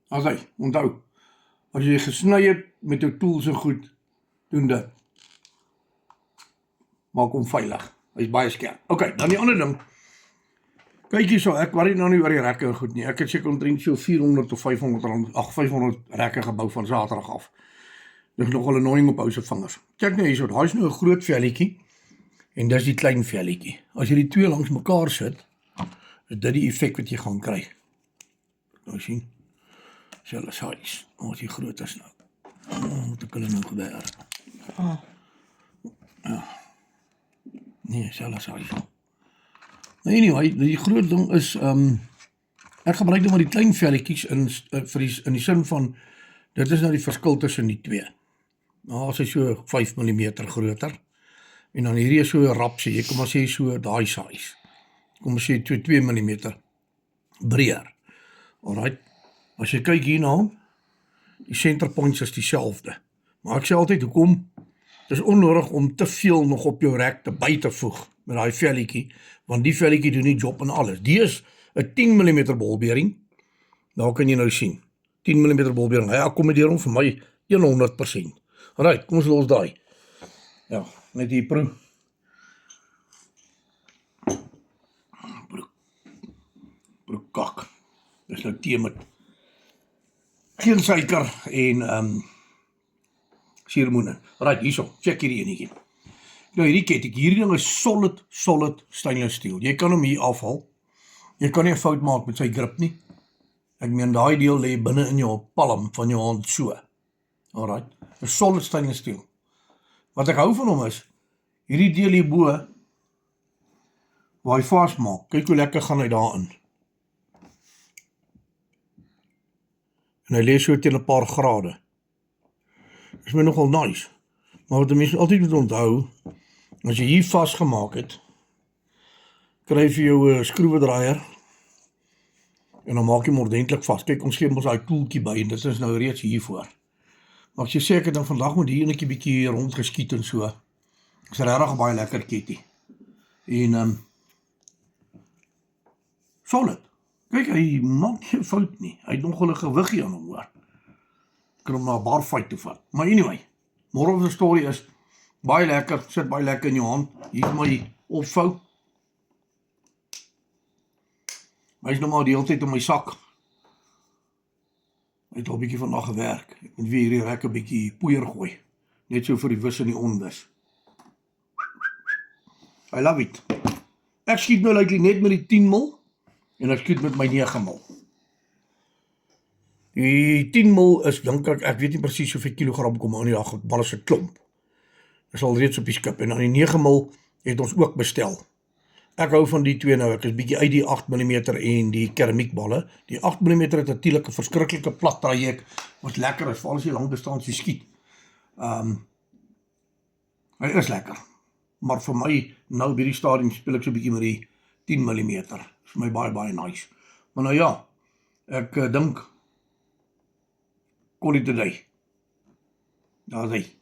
As hy, onthou, as jy gesny het met jou tool so goed, doen dit. Maak hom veilig. Hy is baie skerp. Ok, dan die ander ding. Kyk hier so, ek worry nou nie oor die rekke en goed nie. Ek het seker omtrent so 400 of 500 rekke gebou van Saterdag af. Dis nogal 'n annoying op ou se vingers. Kyk nou hierso, daar is nou 'n groot velletjie en dis die klein velletjie. As jy die twee langs mekaar sit, is dit die effek wat jy gaan kry. Nou sien. Selfs size. Ons hier groot is nou. Moet ek hulle nou gewerk. Ja. Nee, selfs size. Anyway, die groot ding is, ek gebruik nou maar die klein velletjies in die sin van, dit is nou die verskil tussen die twee. Nou, as hy so 5 mm groter, en dan hierdie is so 'n rapsie, jy kom maar sê so daai size. Kom maar sê 2 mm breër. Alright, as jy kyk hierna, die center points is dieselfde. Maar ek sê altyd, hoekom? Het is onnodig om te veel nog op jou rek te by te voeg met daai velletjie, want die velletjie doen die job en alles. Die is 'n 10 mm bolbering, daar kan jy nou sien, 10 mm bolbering, hy akkommodeer hom vir my 100%. Alright, kom ons los daai. Ja, net hier proe. Proe kak. Dis nou tee met geen suiker en suurlemoen. Right, hierso, check hierdie enetjie. Nou hierdie ketting, hierdie ding is solid stainless steel. Jy kan hom hier afhaal. Jy kan nie 'n fout maak met sy grip nie. Ek meen daai deel lê binne in jou palm van jou hand so. Alright, 'n solid stainless steel. Wat ek hou van hom is, hierdie deel hierbo, waar hy vasmaak, kyk hoe lekker gaan hy daarin. En hy lê so teen 'n paar grade. Is my nogal nice. Maar wat die mense altyd moet onthou, as jy hier vasgemaak het, kry jy vir jou 'n skroewedraaier en dan maak jy hom ordentlik vas. Kyk, ons gee ons daai toeltjie by en dit is nou reeds hiervoor. Maar as jy sê ek het dan vandag met hier enetjie bietjie rondgeskiet en so, is regtig baie lekker ketty. En solid. Kyk, hy maak geen fout nie. Hy het nogal 'n gewiggie aan hom, hoor. Kan hom na 'n barfight toe vat. Maar anyway, moral of the story is, baie lekker, sit baie lekker in jou hand. Hier is my opvou. Hy is nou maar die hele tyd in my sak. Hy het al 'n bietjie vandag gewerk. Ek moet weer hierdie rek 'n bietjie poeier gooi. Net so vir die wis en die onwis. I love it. Ek skiet nou net met die 10 mil en ek skiet met my 9 mil. Die 10 mil is, dink ek weet nie presies hoeveel kilogram kom aan die dag, bal is 'n klomp. Is al reeds op die skip, en dan die 9 mil het ons ook bestel. Ek hou van die twee nou, ek is bietjie uit die 8 mm en die keramiekballe. Die 8 mm het natuurlik 'n verskriklike plat traject, wat lekker is, veral as jy lang distansie skiet. Hy is lekker. Maar vir my, nou by die stadium speel ek so bietjie met die 10 mm. Is vir my baie nice. Maar nou ja, ek dink, call it a day. Daar is hy.